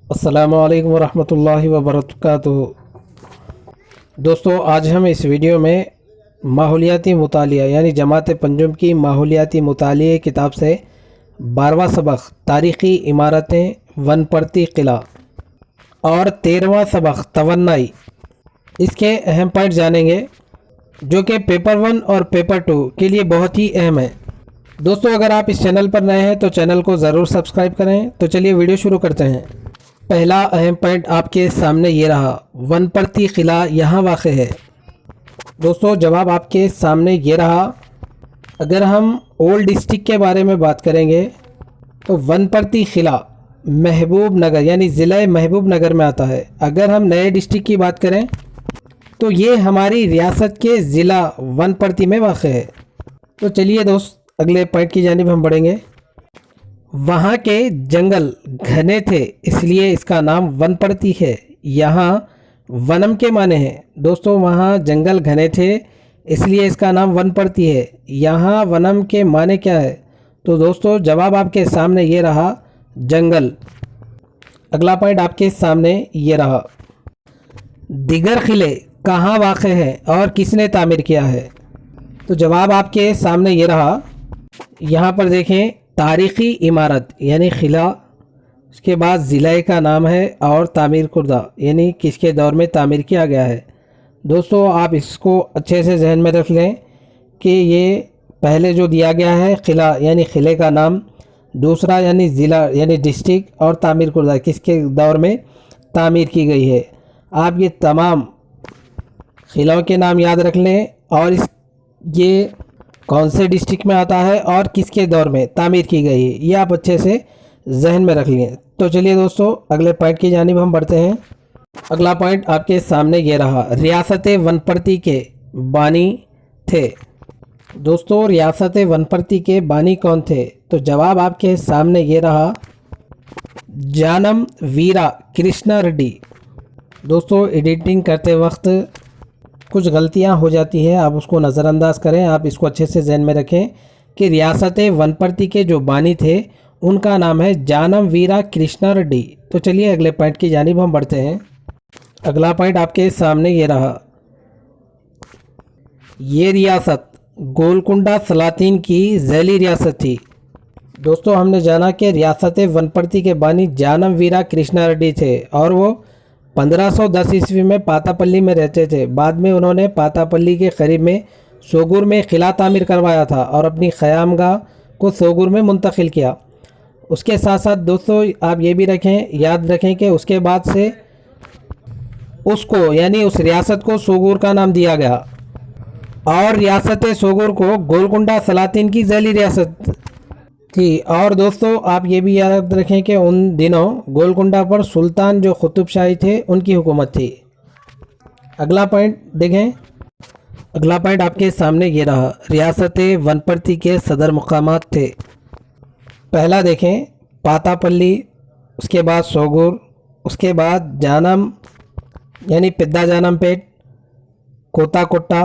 अस्सलामु अलैकुम वरहमतुल्लाहि वबरकातुहू। दोस्तों, आज हम इस वीडियो में माहौलियाती मुतालिया यानी जमात पंजुम की माहौलियाती मुतालिया किताब से 12वां सबक तारीख़ी इमारतें वनपर्ती किला और 13वां सबक तवन्नाई, इसके अहम पॉइंट जानेंगे जो कि पेपर 1 और पेपर 2 के लिए बहुत ही अहम है। दोस्तों, अगर आप इस चैनल पर नए हैं तो चैनल को ज़रूर सब्सक्राइब करें। तो चलिए वीडियो शुरू करते हैं। पहला अहम पॉइंट आपके सामने ये रहा, वनपर्ती किला यहाँ वाक़ है। दोस्तों, जवाब आपके सामने ये रहा। अगर हम ओल्ड डिस्ट्रिक्ट के बारे में बात करेंगे तो वनपर्ती किला महबूब नगर यानी ज़िला महबूब नगर में आता है। अगर हम नए डिस्ट्रिक्ट की बात करें तो ये हमारी रियासत के ज़िला वनपर्ती में वाक़ है। तो चलिए दोस्त, अगले पॉइंट की जानिब हम बढ़ेंगे। वहाँ के जंगल घने थे इसलिए इसका नाम वनपर्ती है। यहाँ वनम के माने हैं। दोस्तों, वहाँ जंगल घने थे इसलिए इसका नाम वनपर्ती है। यहाँ वनम के माने क्या है? तो दोस्तों, जवाब आपके सामने ये रहा, जंगल। अगला पॉइंट आपके सामने ये रहा, दिगर किले कहाँ वाक़ है और किसने तामीर किया है? तो जवाब आपके सामने ये रहा। यहाँ पर देखें, तारीख़ी इमारत यानी किला, उसके बाद ज़िले का नाम है और तामीर कुर्दा यानी किसके दौर में तामीर किया गया है। दोस्तों, आप इसको अच्छे से जहन में रख लें कि ये पहले जो दिया गया है किला यानी किले का नाम, दूसरा यानी ज़िला यानी डिस्ट्रिक्ट, और तामीर कुर्दा किसके दौर में तामीर की गई है। आप ये तमाम किलों के नाम याद रख लें और ये कौन से डिस्ट्रिक्ट में आता है और किसके दौर में तामीर की गई है, ये आप अच्छे से जहन में रख लें। तो चलिए दोस्तों, अगले पॉइंट की जानिब हम बढ़ते हैं। अगला पॉइंट आपके सामने ये रहा, रियासत वनपर्ती के बानी थे। दोस्तों, रियासत वनपर्ती के बानी कौन थे? तो जवाब आपके सामने ये रहा, जानम वीरा कृष्णा रेड्डी। दोस्तों, एडिटिंग करते वक्त कुछ गलतियां हो जाती है, आप उसको नज़रअंदाज करें। आप इसको अच्छे से जहन में रखें कि रियासत वनपर्ती के जो बानी थे उनका नाम है जानम वीरा कृष्णा रेड्डी। तो चलिए अगले पॉइंट की जानिब हम बढ़ते हैं। अगला पॉइंट आपके सामने ये रहा, ये रियासत गोलकुंडा सलातीन की झैली रियासत थी। दोस्तों, हमने जाना कि रियासत वनपर्ती के बानी जानम वीरा कृष्णा रेड्डी थे और वो 1510 ईस्वी में पातापल्ली में रहते थे। बाद में उन्होंने पातापल्ली के करीब में सोगुर में किला तामीर करवाया था और अपनी क़यामगाह को सोगुर में मुंतकिल किया। उसके साथ साथ दोस्तों, आप ये भी रखें, याद रखें कि उसके बाद से उसको यानी उस रियासत को सोगुर का नाम दिया गया और रियासत सोगुर को गोलकुंडा सलातीन की झैली रियासत थी। और दोस्तों, आप ये भी याद रखें कि उन दिनों गोलकुंडा पर सुल्तान जो कुतुब शाही थे उनकी हुकूमत थी। अगला पॉइंट देखें। अगला पॉइंट आपके सामने ये रहा, रियासत वनपर्ती के सदर मुकामात थे। पहला देखें, पातापल्ली, उसके बाद सोगुर, उसके बाद जानम यानी पिद्दा जानमपेट, कोताकोट्टा,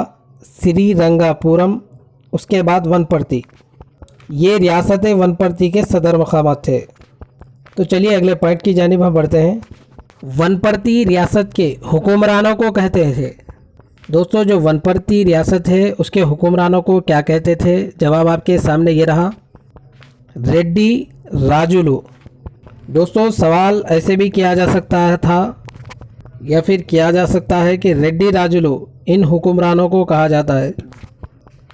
श्रीरंगापुरम, उसके बाद वनपर्ती। ये रियासत वनपर्ती के सदर मकामात थे। तो चलिए अगले पॉइंट की जानिब हम बढ़ते हैं। वनपर्ती रियासत के हुक्मरानों को कहते थे। दोस्तों, जो वनपर्ती रियासत है उसके हुक्मरानों को क्या कहते थे? जवाब आपके सामने ये रहा, रेड्डी राजुलू। दोस्तों, सवाल ऐसे भी किया जा सकता था या फिर किया जा सकता है कि रेड्डी राजुलू इन हुक्मरानों को कहा जाता है।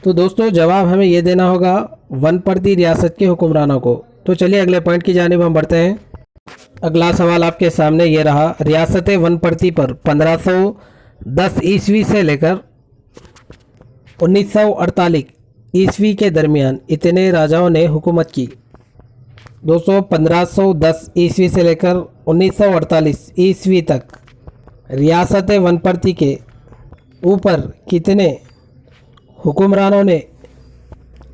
तो दोस्तों, जवाब हमें ये देना होगा, वनपर्ती रियासत के हुक्मरानों को। तो चलिए अगले पॉइंट की जानिब हम बढ़ते हैं। अगला सवाल आपके सामने ये रहा, रियासत वनपर्ती पर 1510 ईस्वी से लेकर 1948 ईस्वी के दरमियान इतने राजाओं ने हुकूमत की। दोस्तों, 1510 ईस्वी से लेकर 1948 ईस्वी तक रियासत वनपर्ती के ऊपर कितने हुक्मरानों ने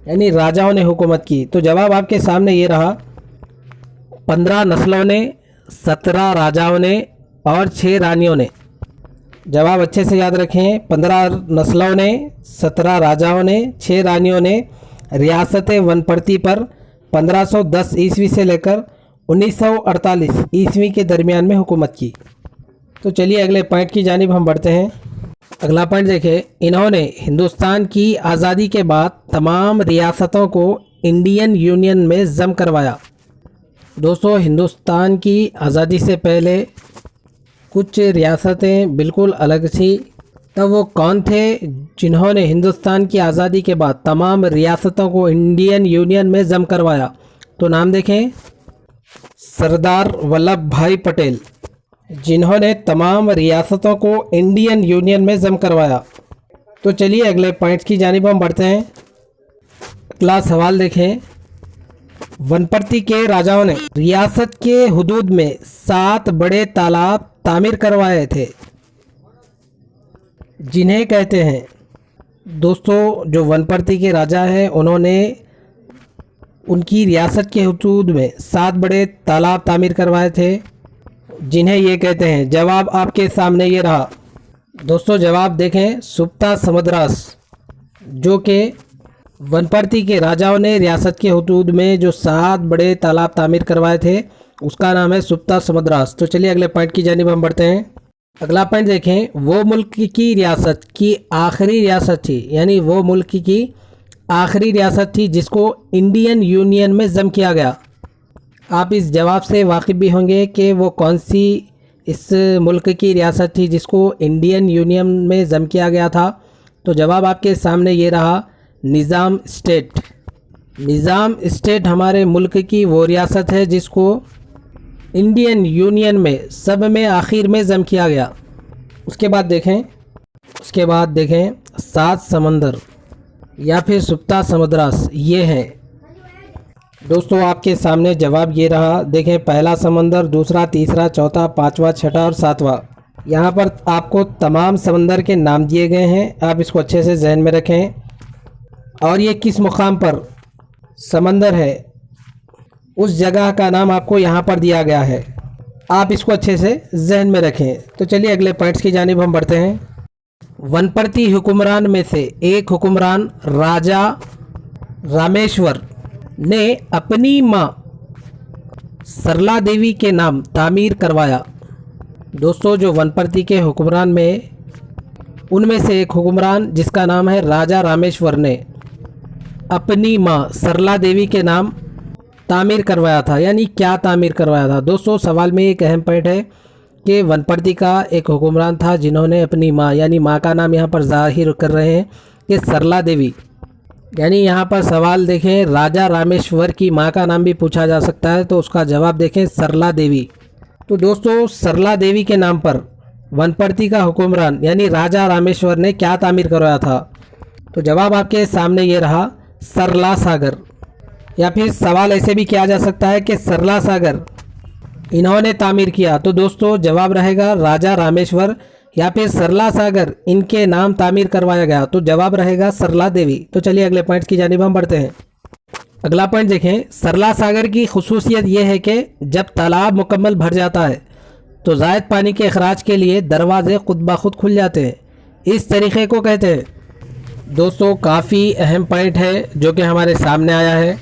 यानी राजाओं ने हुकूमत की? तो जवाब आपके सामने ये रहा, 15 नस्लों ने, 17 राजाओं ने और 6 रानियों ने। जवाब अच्छे से याद रखें, 15 नस्लों ने, 17 राजाओं ने, 6 रानियों ने रियासत वनपर्ती पर 1510 ईस्वी से लेकर 1948 ईस्वी के दरमियान में हुकूमत की। तो चलिए अगले पॉइंट की जानिब हम बढ़ते हैं। अगला पॉइंट देखें, इन्होंने हिंदुस्तान की आज़ादी के बाद तमाम रियासतों को इंडियन यूनियन में ज़म करवाया। दोस्तों, हिंदुस्तान की आज़ादी से पहले कुछ रियासतें बिल्कुल अलग थी। तब वो कौन थे जिन्होंने हिंदुस्तान की आज़ादी के बाद तमाम रियासतों को इंडियन यूनियन में ज़म करवाया? तो नाम देखें, सरदार वल्लभ भाई पटेल, जिन्होंने तमाम रियासतों को इंडियन यूनियन में ज़म करवाया। तो चलिए अगले पॉइंट्स की जानिब हम बढ़ते हैं। अगला सवाल देखें, वनपर्ती के राजाओं ने रियासत के हुदूद में 7 बड़े तालाब तामीर करवाए थे, जिन्हें कहते हैं? दोस्तों, जो वनपर्ती के राजा हैं उन्होंने उनकी रियासत के हुदूद में 7 बड़े तालाब तामीर करवाए थे, जिन्हें ये कहते हैं। जवाब आपके सामने ये रहा। दोस्तों, जवाब देखें, सुप्ता समद्रास, जो कि वनपर्ती के राजाओं ने रियासत के हुदूद में जो 7 बड़े तालाब तामीर करवाए थे, उसका नाम है सुप्ता समद्रास। तो चलिए अगले पॉइंट की जानिब हम बढ़ते हैं। अगला पॉइंट देखें, वो मुल्क की रियासत की आखिरी रियासत थी, यानी वो मुल्क की आखिरी रियासत थी जिसको इंडियन यूनियन में ज़म किया गया। आप इस जवाब से वाकिफ़ भी होंगे कि वो कौन सी इस मुल्क की रियासत थी जिसको इंडियन यूनियन में ज़म किया गया था। तो जवाब आपके सामने ये रहा, निज़ाम स्टेट। निज़ाम स्टेट हमारे मुल्क की वो रियासत है जिसको इंडियन यूनियन में सब में आखिर में ज़म किया गया। उसके बाद देखें 7 समंदर या फिर सुप्ता समद्रास, ये हैं। दोस्तों, आपके सामने जवाब ये रहा। देखें, पहला समंदर, दूसरा, तीसरा, चौथा, 5वां, छठा और 7वां। यहाँ पर आपको तमाम समंदर के नाम दिए गए हैं, आप इसको अच्छे से जहन में रखें। और ये किस मुकाम पर समंदर है, उस जगह का नाम आपको यहाँ पर दिया गया है, आप इसको अच्छे से जहन में रखें। तो चलिए अगले पॉइंट्स की जानिब हम बढ़ते हैं। वनपर्ती हुक्मरान में से एक हुक्मरान राजा रामेश्वर ने अपनी माँ सरला देवी के नाम तामीर करवाया। दोस्तों, जो वनपर्ती के हुक्मरान में उनमें से एक हुक्मरान जिसका नाम है राजा रामेश्वर ने अपनी माँ सरला देवी के नाम तामीर करवाया था। यानी क्या तामीर करवाया था? दोस्तों, सवाल में एक अहम पॉइंट है कि वनपर्ती का एक हुक्मरान था जिन्होंने अपनी माँ, यानी माँ का नाम यहाँ पर जाहिर कर रहे हैं कि सरला देवी, यानी यहाँ पर सवाल देखें, राजा रामेश्वर की माँ का नाम भी पूछा जा सकता है, तो उसका जवाब देखें, सरला देवी। तो दोस्तों, सरला देवी के नाम पर वनपर्ती का हुक्मरान यानी राजा रामेश्वर ने क्या तामीर करवाया था? तो जवाब आपके सामने ये रहा, सरला सागर। या फिर सवाल ऐसे भी किया जा सकता है कि सरला सागर इन्होंने तामीर किया। तो दोस्तों, जवाब रहेगा राजा रामेश्वर या फिर सरला सागर इनके नाम तामीर करवाया गया। तो जवाब रहेगा सरला देवी। तो चलिए अगले पॉइंट की जानिब हम बढ़ते हैं। अगला पॉइंट देखें, सरला सागर की खुसूसियत यह है कि जब तालाब मुकम्मल भर जाता है तो ज़ायद पानी के अखराज के लिए दरवाजे खुद ब खुद खुल जाते हैं। इस तरीक़े को कहते हैं। दोस्तों, काफ़ी अहम पॉइंट है जो कि हमारे सामने आया है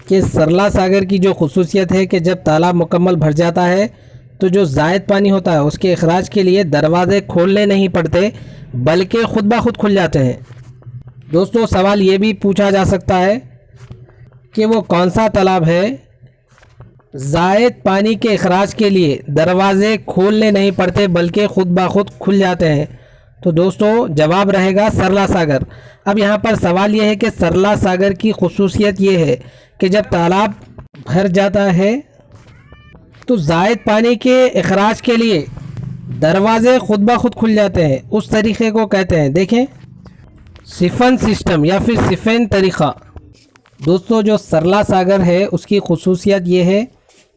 कि सरला सागर की जो खुसूसियत है कि जब तालाब मुकम्मल भर जाता है तो जो ज़ायद पानी होता है उसके अखराज के लिए दरवाज़े खोलने नहीं पड़ते, बल्कि खुद ब खुद खुल जाते हैं। दोस्तों, सवाल ये भी पूछा जा सकता है कि वो कौन सा तालाब है ज़ायद पानी के अखराज के लिए दरवाज़े खोलने नहीं पड़ते बल्कि खुद ब खुद खुल जाते हैं? तो दोस्तों, जवाब रहेगा सरला सागर। अब यहाँ पर सवाल ये है कि सरला सागर की खुसूसियत ये है कि जब तालाब भर जाता है तो ज़ायद पानी के अखराज के लिए दरवाज़े खुद ब खुद खुल जाते हैं। उस तरीक़े को कहते हैं, देखें, सिफन सिस्टम या फिर सिफन तरीक़ा। दोस्तों, जो सरला सागर है उसकी खुसूसियत ये है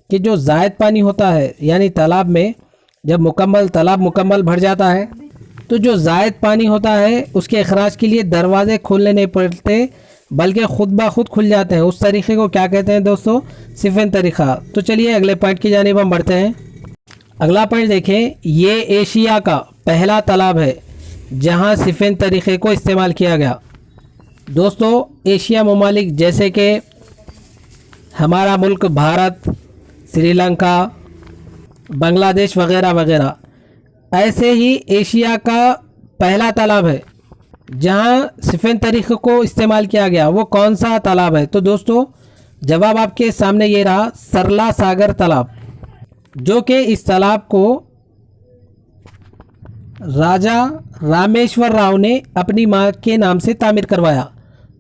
कि जो ज़ायद पानी होता है यानी तालाब में जब तालाब मुकम्मल भर जाता है तो जो ज़ायद पानी होता है उसके अखराज के लिए दरवाज़े खोलने नहीं पड़ते बल्कि खुद ब खुद खुल जाते हैं। उस तरीक़े को क्या कहते हैं दोस्तों? सिफन तरीक़ा। तो चलिए अगले पॉइंट की जानिब हम बढ़ते हैं। अगला पॉइंट देखें, ये एशिया का पहला तालाब है जहां सिफन तरीक़े को इस्तेमाल किया गया। दोस्तों, एशिया ममालिक जैसे कि हमारा मुल्क भारत, श्रीलंका, बांग्लादेश वगैरह वगैरह। ऐसे ही एशिया का पहला तालाब है जहाँ सिफन तरीक़े को इस्तेमाल किया गया, वो कौन सा तालाब है? तो दोस्तों जवाब आपके सामने ये रहा, सरला सागर तालाब, जो कि इस तालाब को राजा रामेश्वर राव ने अपनी माँ के नाम से तामीर करवाया।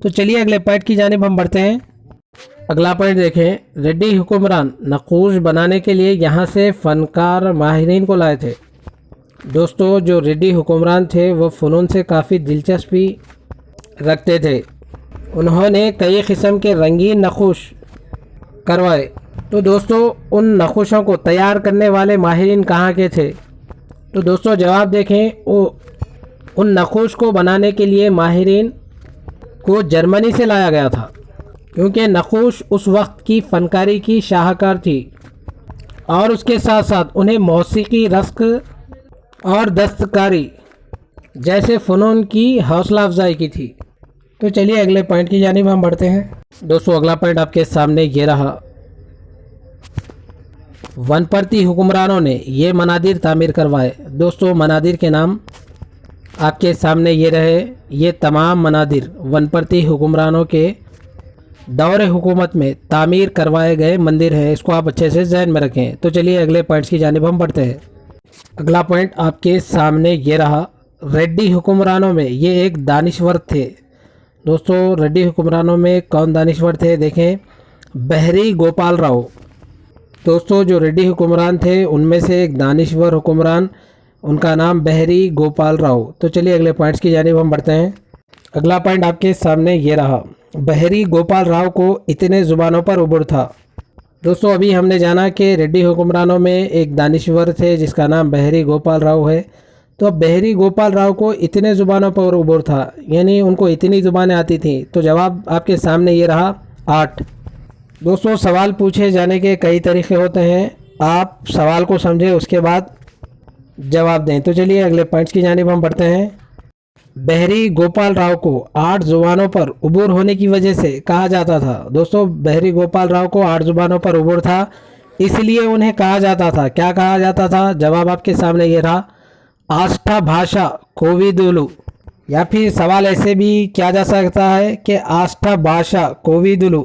तो चलिए अगले पॉइंट की जानिब हम बढ़ते हैं। अगला पॉइंट देखें, रेड्डी हुक्मरान नक्काश बनाने के लिए यहाँ से फ़नकार माहिरीन को लाए थे। दोस्तों जो रेड्डी हुक्मरान थे वो फ़नून से काफ़ी दिलचस्पी रखते थे। उन्होंने कई किस्म के रंगीन नक्काश करवाए। तो दोस्तों उन नक्काशों को तैयार करने वाले माहिरीन कहाँ के थे? तो दोस्तों जवाब देखें, उन नक्काश को बनाने के लिए माहिरीन को जर्मनी से लाया गया था, क्योंकि नक्काश उस वक्त की फ़नकारी की शाहकार थी और उसके साथ साथ उन्हें मौसीकी, रस्क और दस्तकारी जैसे फ़नून की हौसला अफजाई की थी। तो चलिए अगले पॉइंट की जानिब हम बढ़ते हैं। दोस्तों अगला पॉइंट आपके सामने ये रहा, वनपर्ती हुक्मरानों ने ये मनादिर तामीर करवाए। दोस्तों मनादिर के नाम आपके सामने ये रहे। ये तमाम मनादिर वनपर्ती हुक्मरानों के दौरे हुकूमत में तामीर करवाए गए मंदिर हैं, इसको आप अच्छे से जहन में रखें। तो चलिए अगले पॉइंट्स की जानिब हम बढ़ते हैं। अगला पॉइंट आपके सामने ये रहा, रेड्डी हुक्मरानों में ये एक दानिश्वर थे। दोस्तों रेड्डी हुक्मरानों में कौन दानिश्वर थे? देखें, बहरी गोपाल राव। दोस्तों जो रेड्डी हुक्मरान थे उनमें से एक दानिश्वर हुक्मरान, उनका नाम बहरी गोपाल राव। तो चलिए अगले पॉइंट्स की जानिब हम बढ़ते हैं। अगला पॉइंट आपके सामने ये रहा, बहरी गोपाल राव को इतने ज़ुबानों पर उबूर था। दोस्तों अभी हमने जाना कि रेड्डी हुक्मरानों में एक दानिश्वर थे जिसका नाम बहरी गोपाल राव है। तो अब बहरी गोपाल राव को इतने ज़ुबानों पर उबूर था, यानी उनको इतनी ज़ुबानें आती थीं। तो जवाब आपके सामने ये रहा, 8। दोस्तों सवाल पूछे जाने के कई तरीक़े होते हैं, आप सवाल को समझें उसके बाद जवाब दें। तो चलिए अगले पॉइंट्स की जानिब हम बढ़ते हैं। बहरी गोपाल राव को 8 ज़ुबानों पर उबूर होने की वजह से कहा जाता था। दोस्तों बहरी गोपाल राव को 8 ज़ुबानों पर उबूर था, इसलिए उन्हें कहा जाता था, क्या कहा जाता था? जवाब आपके सामने ये रहा, आष्टा भाषा कोविदुलु। या फिर सवाल ऐसे भी किया जा सकता है कि आष्टा भाषा कोविदुलु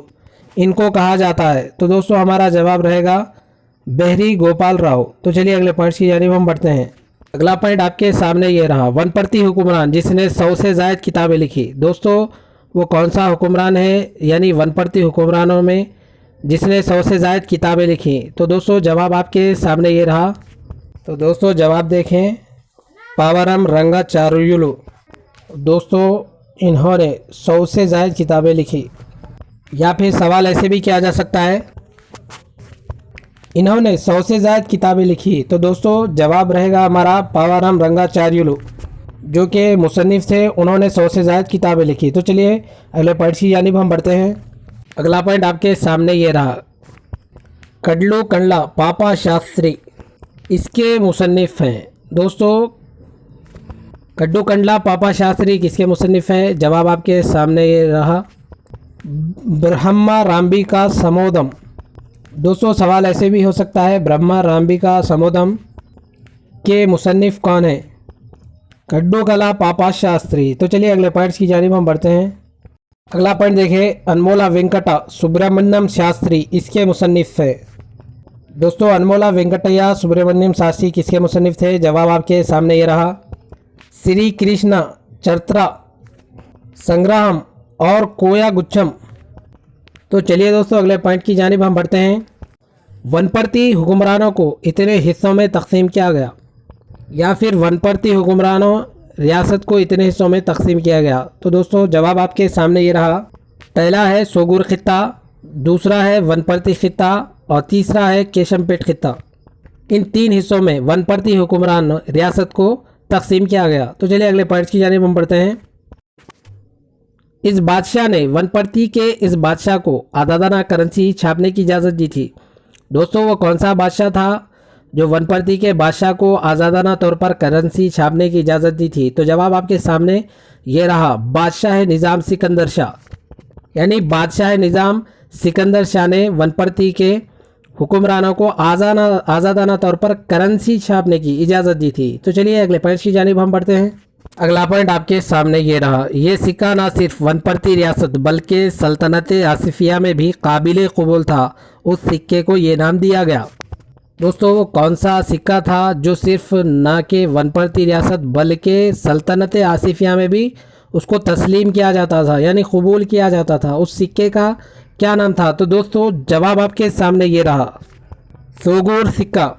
इनको कहा जाता है। तो दोस्तों हमारा जवाब रहेगा बहरी गोपाल राव। तो चलिए अगले पॉइंट्स की जानिब हम बढ़ते हैं। अगला पॉइंट आपके सामने ये रहा, वनपर्ती हुक्मरान जिसने 100 से ज़ायद किताबें लिखी। दोस्तों वो कौन सा हुक्मरान है, यानी वनपर्ती हुक्मरानों में जिसने 100 से ज़ायद किताबें लिखी? तो दोस्तों जवाब आपके सामने ये रहा। तो दोस्तों जवाब देखें, पावरम रंगाचार्युलु। दोस्तों इन्होंने 100 से ज़ायद किताबें लिखी। या फिर सवाल ऐसे भी किया जा सकता है, इन्होंने 100 से ज़ायद किताबें लिखी। तो दोस्तों जवाब रहेगा हमारा पावरम रंगाचार्युलु, जो कि मुसन्निफ़ थे, उन्होंने 100 से ज़ायद किताबें लिखी। तो चलिए अगले पॉइंट की जानिब हम बढ़ते हैं। अगला पॉइंट आपके सामने ये रहा, कडलू कंडला पापा शास्त्री इसके मुसन्निफ़ हैं। दोस्तों कड्डू कंडला पापा शास्त्री किसके मुसन्निफ़ हैं? जवाब आपके सामने ये रहा, ब्रह्मा राम्बिका समोदम। दोस्तों सवाल ऐसे भी हो सकता है, ब्रह्मा राम्बिका समोदम के मुसन्निफ़ कौन है? कड्डू कला पापा शास्त्री। तो चलिए अगले पॉइंट्स की जानिब हम बढ़ते हैं। अगला पॉइंट देखें, अनमोला वेंकटा सुब्रमण्यम शास्त्री इसके मुसन्निफ़ है। दोस्तों अनमोला वेंकटैया सुब्रमण्यम शास्त्री किसके मुसन्निफ़ थे? जवाब आपके सामने ये रहा, श्री कृष्णा चरित्रा संग्रहम और कोया गुच्छम। तो चलिए दोस्तों अगले पॉइंट की जानिब हम बढ़ते हैं। वनपर्ती हुक्मरानों को इतने हिस्सों में तकसीम किया गया, या फिर वनपर्ती हुक्मरानों रियासत को इतने हिस्सों में तकसीम किया गया? तो दोस्तों जवाब आपके सामने ये रहा, पहला है सोगुर खित्ता, दूसरा है वनपर्ती खित्ता और तीसरा है केशमपेट खित्ता। इन 3 हिस्सों में वनपर्ती हुक्मरान रियासत को तकसीम किया गया। तो चलिए अगले पॉइंट्स की जानिब हम बढ़ते हैं। इस बादशाह ने वनपर्ती के इस बादशाह को आज़ादाना करेंसी छापने की इजाज़त दी थी। दोस्तों वो कौन सा बादशाह था जो वनपर्ती के बादशाह को आज़ादाना तौर पर करेंसी छापने की इजाज़त दी थी? तो जवाब आपके सामने ये रहा, बादशाह निज़ाम सिकंदर शाह। यानी बादशाह निज़ाम सिकंदर शाह ने वनपर्ती के हुक्मरानों को आज़ादाना तौर पर करेंसी छापने की इजाज़त दी थी। तो चलिए अगले पॉइंट की जानिब हम बढ़ते हैं। अगला पॉइंट आपके सामने ये रहा। ये सिक्का ना सिर्फ वनपर्ती रियासत बल्कि सल्तनत आसिफिया में भी काबिल कबूल था। उस सिक्के को ये नाम दिया गया। दोस्तों वो कौन सा सिक्का था जो सिर्फ ना कि वनपर्ती रियासत बल्कि सल्तनत आसिफिया में भी उसको तस्लीम किया जाता था, यानी कबूल किया जाता था? उस सिक्के का क्या नाम था? तो दोस्तों जवाब आपके सामने ये रहा, सोगुर सिक्का।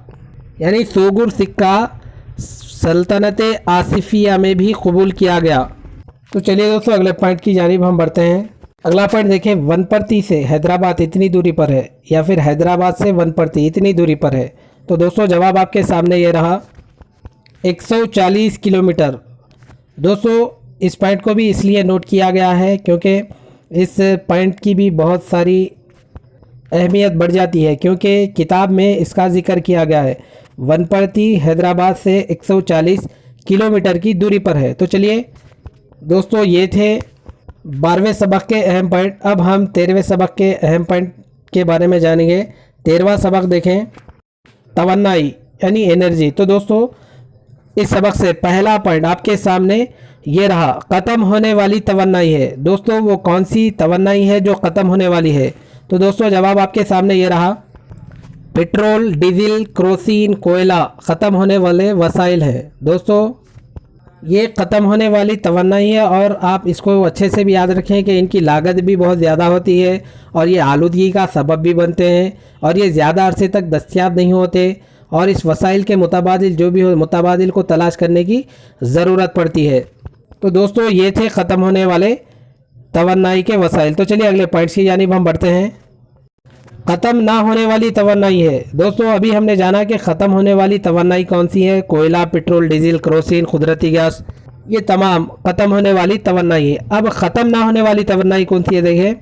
यानी सोगुर सिक्का सल्तनत आसिफिया में भी कबूल किया गया। तो चलिए दोस्तों अगले पॉइंट की जानिब हम बढ़ते हैं। अगला पॉइंट देखें, वनपर्ती से हैदराबाद इतनी दूरी पर है या फिर हैदराबाद से वनपर्ती इतनी दूरी पर है? तो दोस्तों जवाब आपके सामने ये रहा, 140 किलोमीटर। दोस्तों इस पॉइंट को भी इसलिए नोट किया गया है क्योंकि इस पॉइंट की भी बहुत सारी अहमियत बढ़ जाती है, क्योंकि किताब में इसका जिक्र किया गया है। वनपर्ती हैदराबाद से 140 किलोमीटर की दूरी पर है। तो चलिए दोस्तों ये थे 12वें सबक के अहम पॉइंट। अब हम 13वें सबक के अहम पॉइंट के बारे में जानेंगे। 13वां सबक देखें, तवन्नाई यानी एनर्जी। तो दोस्तों इस सबक से पहला पॉइंट आपके सामने ये रहा, ख़त्म होने वाली तवन्नाई है। दोस्तों वो कौन सी तवन्नाई है जो ख़त्म होने वाली है? तो दोस्तों जवाब आपके सामने ये रहा, पेट्रोल, डीजल, केरोसिन, कोयला ख़त्म होने वाले वसाइल हैं। दोस्तों ये ख़त्म होने वाली तवन्नाई है और आप इसको अच्छे से भी याद रखें कि इनकी लागत भी बहुत ज़्यादा होती है और ये आलूदगी का सबब भी बनते हैं और ये ज़्यादा अरसे तक दस्तयाब नहीं होते और इस वसाइल के मुतबादिल जो भी हो मुतबादिल को तलाश करने की ज़रूरत पड़ती है। तो दोस्तों ये थे ख़त्म होने वाले तवन्नाई के वसाइल। तो चलिए अगले पॉइंट्स की जानिब हम बढ़ते हैं। ख़त्म ना होने वाली तवन्नाई है। दोस्तों अभी हमने जाना कि ख़त्म होने वाली तवन्नाई कौन सी है? कोयला, पेट्रोल, डीजल, केरोसिन, कुदरती गैस, ये तमाम ख़त्म होने वाली तवन्नाई है। अब ख़त्म ना होने वाली तवन्नाई कौन सी है? देखिए,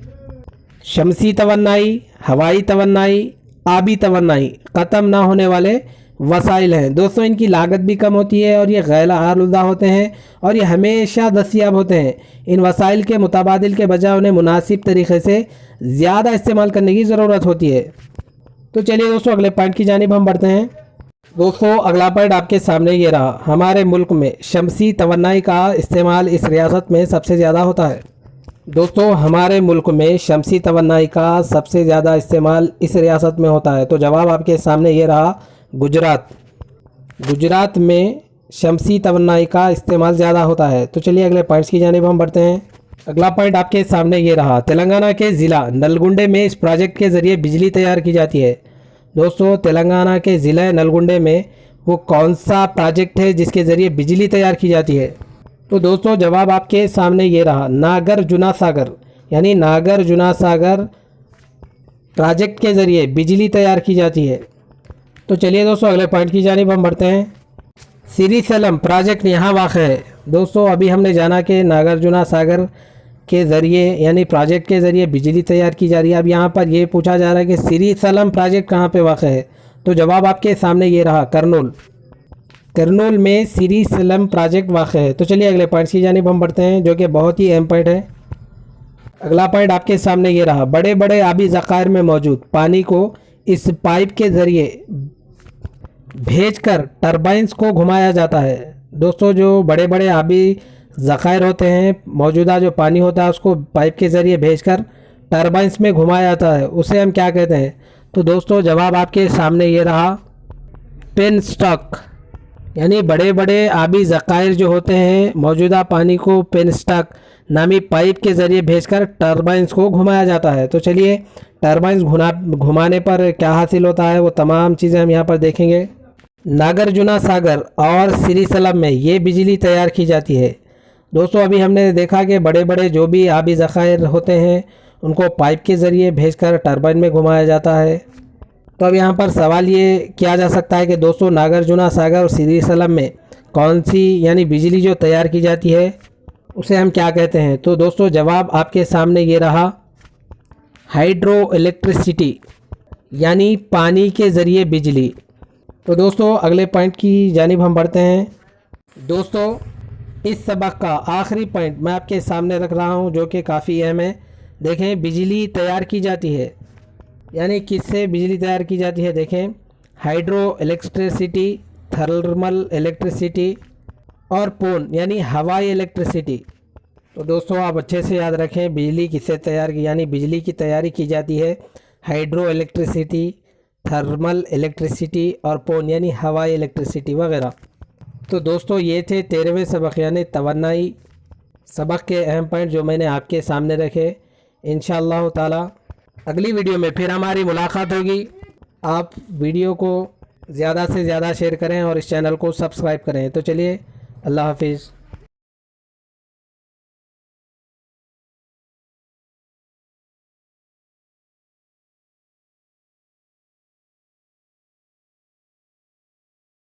शमसी तवन्नाई, हवाई तवन्नाई, आबी तवन्नाई ख़त्म ना होने वाले वसाइल हैं। दोस्तों इनकी लागत भी कम होती है और ये गैर आलूदा होते हैं और ये हमेशा दस्तयाब होते हैं। इन वसाइल के मुतबादिल के बजाय उन्हें मुनासिब तरीके से ज़्यादा इस्तेमाल करने की ज़रूरत होती है। तो चलिए दोस्तों अगले पॉइंट की जानिब हम बढ़ते हैं। दोस्तों अगला पॉइंट आपके सामने ये रहा, हमारे मुल्क में शमसी तवन्नाई का इस्तेमाल इस रियासत में सबसे ज़्यादा होता है। दोस्तों हमारे मुल्क में शमसी तवन्नाई का सबसे ज़्यादा इस्तेमाल इस रियासत में होता है। तो जवाब आपके सामने ये रहा, गुजरात। गुजरात में शमसी तवन्नाई का इस्तेमाल ज़्यादा होता है। तो चलिए अगले पॉइंट्स की जानिब हम बढ़ते हैं। अगला पॉइंट आपके सामने ये रहा, तेलंगाना के ज़िला नलगुंडे में इस प्रोजेक्ट के ज़रिए बिजली तैयार की जाती है। दोस्तों तेलंगाना के ज़िला नलगुंडे में वो कौन सा प्रोजेक्ट है जिसके ज़रिए बिजली तैयार की जाती है? तो दोस्तों जवाब आपके सामने ये रहा, नागार्जुना सागर। यानी नागार्जुना सागर प्रोजेक्ट के ज़रिए बिजली तैयार की जाती है। तो चलिए दोस्तों अगले पॉइंट की जानिब हम बढ़ते हैं। श्रीशैलम प्रोजेक्ट यहाँ वाक़ है। दोस्तों अभी हमने जाना कि नागार्जुना सागर के ज़रिए यानी प्रोजेक्ट के ज़रिए बिजली तैयार की जा रही है। अब यहाँ पर ये पूछा जा रहा है कि श्रीशैलम प्रोजेक्ट कहाँ पे वाक़ है? तो जवाब आपके सामने ये रहा, कर्नूल। कर्नूल में श्रीशैलम प्रोजेक्ट वाक़ है। तो चलिए अगले पॉइंट्स की जानिब हम बढ़ते हैं जो कि बहुत ही अहम पॉइंट है। अगला पॉइंट आपके सामने ये रहा, बड़े बड़े आबी ज़खायर में मौजूद पानी को इस पाइप के ज़रिए भेजकर टरबाइंस को घुमाया जाता है। दोस्तों जो बड़े बड़े आबी ज़खायर होते हैं, मौजूदा जो पानी होता है उसको पाइप के ज़रिए भेजकर टरबाइंस में घुमाया जाता है, उसे हम क्या कहते हैं? तो दोस्तों जवाब आपके सामने ये रहा, पेनस्टॉक। यानी बड़े बड़े आबी ज़खायर जो होते हैं मौजूदा पानी को पेनस्टॉक नामी पाइप के ज़रिए भेजकर टरबाइंस को घुमाया जाता है। तो चलिए टरबाइंस घुमाने पर क्या हासिल होता है वो तमाम चीज़ें हम यहाँ पर देखेंगे। नागार्जुना सागर और श्रीशैलम में ये बिजली तैयार की जाती है। दोस्तों अभी हमने देखा कि बड़े बड़े जो भी आबी ज़खायर होते हैं उनको पाइप के ज़रिए भेजकर टरबाइन में घुमाया जाता है। तो अब यहाँ पर सवाल ये किया जा सकता है कि दोस्तों नागार्जुना सागर और श्रीशैलम में कौन सी यानी बिजली जो तैयार की जाती है उसे हम क्या कहते हैं? तो दोस्तों जवाब आपके सामने ये रहा, हाइड्रो इलेक्ट्रिसिटी यानी पानी के ज़रिए बिजली। तो दोस्तों अगले पॉइंट की जानिब हम बढ़ते हैं। दोस्तों इस सबक का आखिरी पॉइंट मैं आपके सामने रख रहा हूं जो कि काफ़ी अहम है। देखें, बिजली तैयार की जाती है यानी किससे बिजली तैयार की जाती है। देखें, हाइड्रो इलेक्ट्रिसिटी, थर्मल इलेक्ट्रिसिटी और पवन यानी हवाई इलेक्ट्रिसिटी। तो दोस्तों आप अच्छे से याद रखें, बिजली किससे तैयार की, यानी बिजली की तैयारी की जाती है हाइड्रो इलेक्ट्रिसिटी, थर्मल इलेक्ट्रिसिटी और पवन यानी हवाई इलेक्ट्रिसिटी वगैरह। तो दोस्तों ये थे 13वें सबक यानी तवन्नाई सबक के अहम पॉइंट जो मैंने आपके सामने रखे। इंशाअल्लाह ताला अगली वीडियो में फिर हमारी मुलाकात होगी। आप वीडियो को ज़्यादा से ज़्यादा शेयर करें और इस चैनल को सब्सक्राइब करें। तो चलिए, अल्लाह हाफिज़।